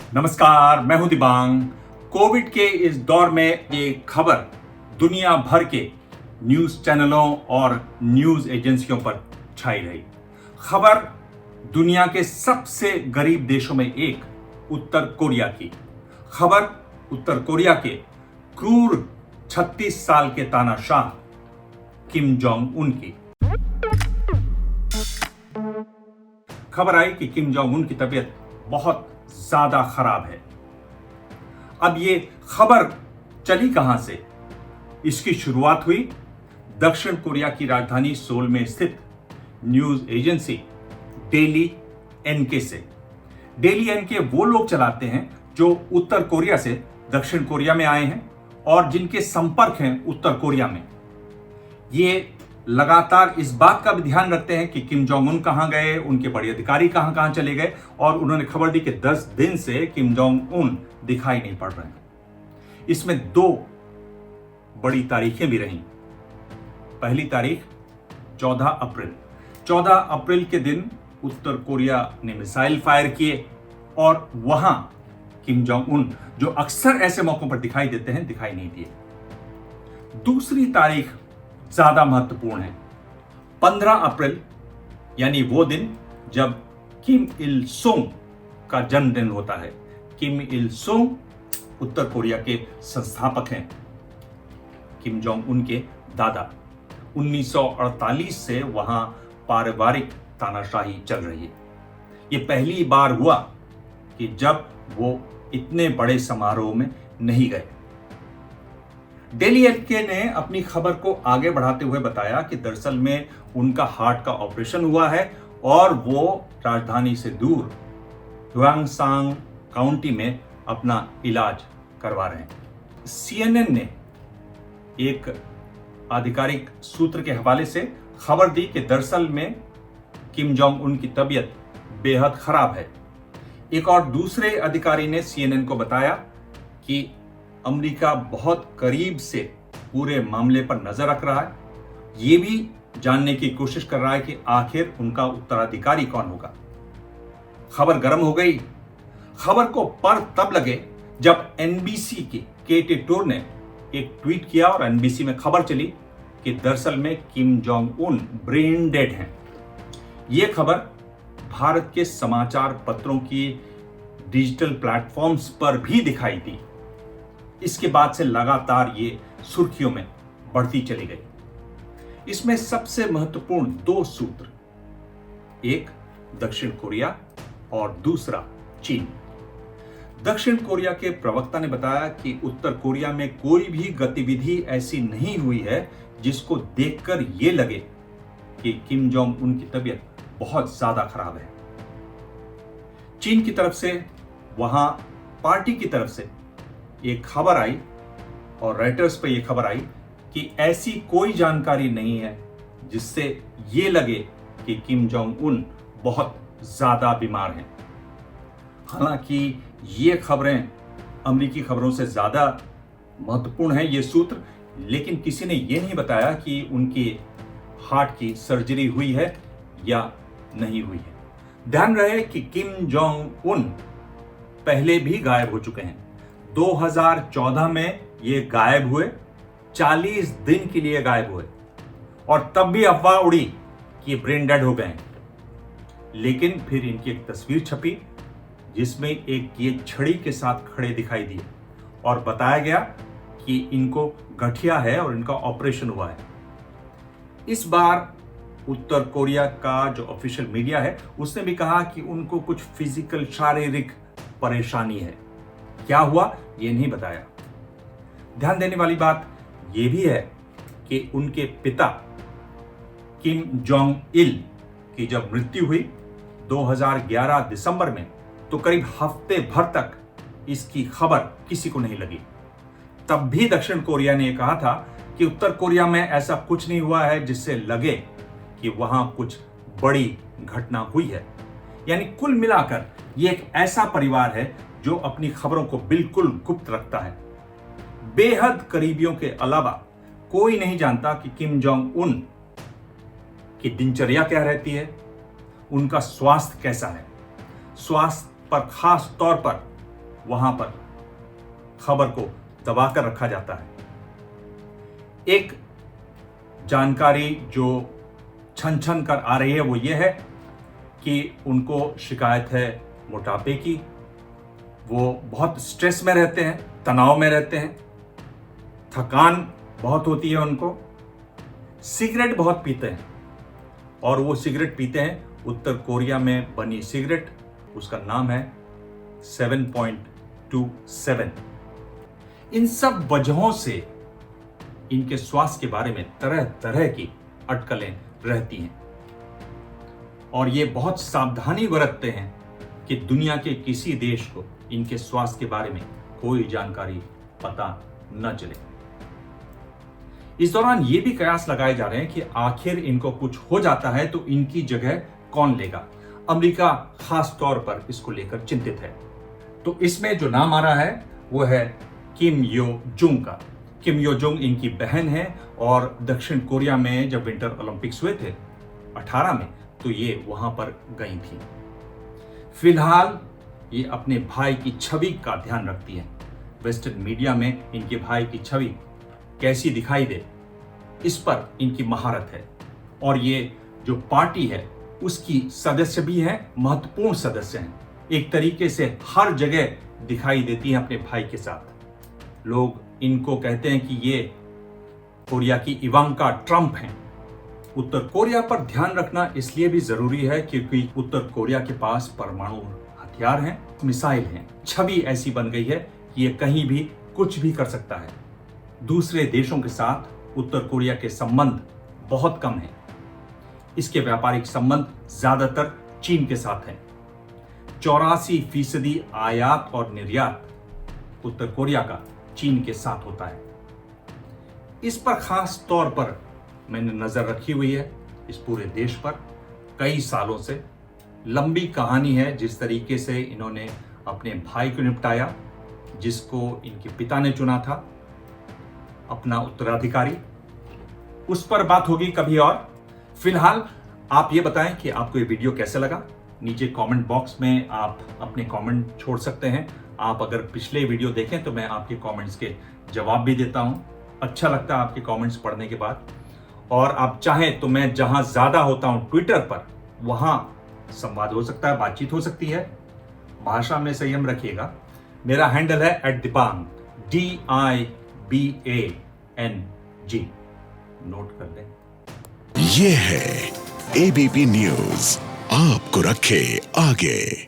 नमस्कार, मैं हूं दिबांग। कोविड के इस दौर में ये खबर दुनिया भर के न्यूज चैनलों और न्यूज एजेंसियों पर छाई रही। खबर दुनिया के सबसे गरीब देशों में एक उत्तर कोरिया की। खबर उत्तर कोरिया के क्रूर 36 साल के तानाशाह किम जोंग उन की। खबर आई कि किम जोंग उन की तबीयत बहुत ज्यादा खराब है। अब ये खबर चली कहां से? इसकी शुरुआत हुई दक्षिण कोरिया की राजधानी सोल में स्थित न्यूज एजेंसी डेली एनके से। डेली एनके वो लोग चलाते हैं जो उत्तर कोरिया से दक्षिण कोरिया में आए हैं और जिनके संपर्क हैं उत्तर कोरिया में। ये लगातार इस बात का भी ध्यान रखते हैं कि किम जोंग उन कहां गए, उनके बड़े अधिकारी कहां कहां चले गए, और उन्होंने खबर दी कि 10 दिन से किम जोंग उन दिखाई नहीं पड़ रहे हैं। इसमें 2 बड़ी तारीखें भी रहीं। पहली तारीख 14 अप्रैल। 14 अप्रैल के दिन उत्तर कोरिया ने मिसाइल फायर किए और वहां किम जोंग उन, जो अक्सर ऐसे मौकों पर दिखाई देते हैं, दिखाई नहीं दिए। दूसरी तारीख ज्यादा महत्वपूर्ण है। 15 अप्रैल, यानी वो दिन जब किम इल सुंग का जन्मदिन होता है। किम इल सुंग उत्तर कोरिया के संस्थापक हैं, किम जोंग उन के दादा। 1948 से वहां पारिवारिक तानाशाही चल रही है। ये पहली बार हुआ कि जब वो इतने बड़े समारोह में नहीं गए। डेली एनके ने अपनी खबर को आगे बढ़ाते हुए बताया कि दरअसल में उनका हार्ट का ऑपरेशन हुआ है और वो राजधानी से दूर ह्वांगसांग काउंटी में अपना इलाज करवा रहे हैं। सीएनएन ने एक आधिकारिक सूत्र के हवाले से खबर दी कि दरअसल में किम जोंग उन की तबीयत बेहद खराब है। एक और दूसरे अधिकारी ने सीएनएन को बताया कि अमेरिका बहुत करीब से पूरे मामले पर नजर रख रहा है। यह भी जानने की कोशिश कर रहा है कि आखिर उनका उत्तराधिकारी कौन होगा। खबर गर्म हो गई। खबर को पर तब लगे जब एनबीसी की केटी टूर ने एक ट्वीट किया और एनबीसी में खबर चली कि दरअसल में Kim Jong Un brain dead हैं। यह खबर भारत के समाचार पत्रों की डिजिटल प्लेटफॉर्म्स पर भी दिखाई दी। इसके बाद से लगातार ये सुर्खियों में बढ़ती चली गई। इसमें सबसे महत्वपूर्ण 2 सूत्र, एक दक्षिण कोरिया और दूसरा चीन। दक्षिण कोरिया के प्रवक्ता ने बताया कि उत्तर कोरिया में कोई भी गतिविधि ऐसी नहीं हुई है जिसको देखकर यह लगे कि किम जोंग उन की तबीयत बहुत ज्यादा खराब है। चीन की तरफ से, वहां पार्टी की तरफ से एक खबर आई और रॉयटर्स पे यह खबर आई कि ऐसी कोई जानकारी नहीं है जिससे यह लगे कि किम जोंग उन बहुत ज्यादा बीमार हैं। हालांकि ये खबरें अमेरिकी खबरों से ज्यादा महत्वपूर्ण है, ये सूत्र, लेकिन किसी ने यह नहीं बताया कि उनके हार्ट की सर्जरी हुई है या नहीं हुई है। ध्यान रहे कि किम जोंग उन पहले भी गायब हो चुके हैं। 2014 में ये गायब हुए, 40 दिन के लिए गायब हुए, और तब भी अफवाह उड़ी कि ब्रेन डेड हो गए हैं। लेकिन फिर इनकी एक तस्वीर छपी जिसमें एक ये छड़ी के साथ खड़े दिखाई दिए और बताया गया कि इनको गठिया है और इनका ऑपरेशन हुआ है। इस बार उत्तर कोरिया का जो ऑफिशियल मीडिया है उसने भी कहा कि उनको कुछ फिजिकल, शारीरिक परेशानी है। क्या हुआ ये नहीं बताया। ध्यान देने वाली बात यह भी है कि उनके पिता किम जोंग इल की जब मृत्यु हुई 2011 दिसंबर में, तो करीब हफ्ते भर तक इसकी खबर किसी को नहीं लगी। तब भी दक्षिण कोरिया ने कहा था कि उत्तर कोरिया में ऐसा कुछ नहीं हुआ है जिससे लगे कि वहां कुछ बड़ी घटना हुई है। यानी कुल मिलाकर यह एक ऐसा परिवार है जो अपनी खबरों को बिल्कुल गुप्त रखता है। बेहद करीबियों के अलावा कोई नहीं जानता कि किम जोंग उन की दिनचर्या क्या रहती है, उनका स्वास्थ्य कैसा है। स्वास्थ्य पर खास तौर पर वहां पर खबर को दबाकर रखा जाता है। एक जानकारी जो छन छन कर आ रही है वो ये है कि उनको शिकायत है मोटापे की। वो बहुत स्ट्रेस में रहते हैं, तनाव में रहते हैं, थकान बहुत होती है उनको, सिगरेट बहुत पीते हैं और वो सिगरेट पीते हैं उत्तर कोरिया में बनी सिगरेट, उसका नाम है 7.27। इन सब वजहों से इनके स्वास्थ्य के बारे में तरह तरह की अटकलें रहती हैं और ये बहुत सावधानी बरतते हैं कि दुनिया के किसी देश को इनके स्वास्थ्य के बारे में कोई जानकारी पता न चले। इस दौरान ये भी कयास लगाए जा रहे हैं कि आखिर इनको कुछ हो जाता है तो इनकी जगह कौन लेगा। अमेरिका खास तौर पर इसको लेकर चिंतित है। तो इसमें जो नाम आ रहा है वो है किम यो जुंग का। किम यो जुंग इनकी बहन है और दक्षिण कोरिया में जब विंटर ओलंपिक्स हुए थे 18 में, तो ये वहां पर गई थी। फिलहाल ये अपने भाई की छवि का ध्यान रखती है। वेस्टर्न मीडिया में इनके भाई की छवि कैसी दिखाई दे, इस पर इनकी महारत है और ये जो पार्टी है उसकी सदस्य भी हैं, महत्वपूर्ण सदस्य हैं। एक तरीके से हर जगह दिखाई देती है अपने भाई के साथ। लोग इनको कहते हैं कि ये कोरिया की इवांका ट्रंप हैं। उत्तर कोरिया पर ध्यान रखना इसलिए भी जरूरी है क्योंकि उत्तर कोरिया के पास परमाणु हथियार हैं, मिसाइल हैं। छवि ऐसी बन गई है कि ये कहीं भी कुछ भी कर सकता है। दूसरे देशों के साथ उत्तर कोरिया के संबंध बहुत कम हैं। इसके व्यापारिक संबंध ज्यादातर चीन के साथ हैं। 84% आयात और निर्यात उत्तर कोरिया का चीन के साथ होता है। इस पर खास तौर पर मैंने नजर रखी हुई है। इस पूरे देश पर कई सालों से लंबी कहानी है जिस तरीके से इन्होंने अपने भाई को निपटाया, जिसको इनके पिता ने चुना था अपना उत्तराधिकारी। उस पर बात होगी कभी और। फिलहाल आप ये बताएं कि आपको ये वीडियो कैसे लगा। नीचे कमेंट बॉक्स में आप अपने कमेंट छोड़ सकते हैं। आप अगर पिछले वीडियो देखें तो मैं आपके कमेंट्स के जवाब भी देता हूं। अच्छा लगता है आपके कमेंट्स पढ़ने के बाद। और आप चाहें तो मैं जहां ज्यादा होता हूं ट्विटर पर, वहां संवाद हो सकता है, बातचीत हो सकती है। भाषा में संयम रखिएगा। मेरा हैंडल है @दिबांग DIBANG। नोट कर लें। ये है ABP न्यूज, आपको रखे आगे।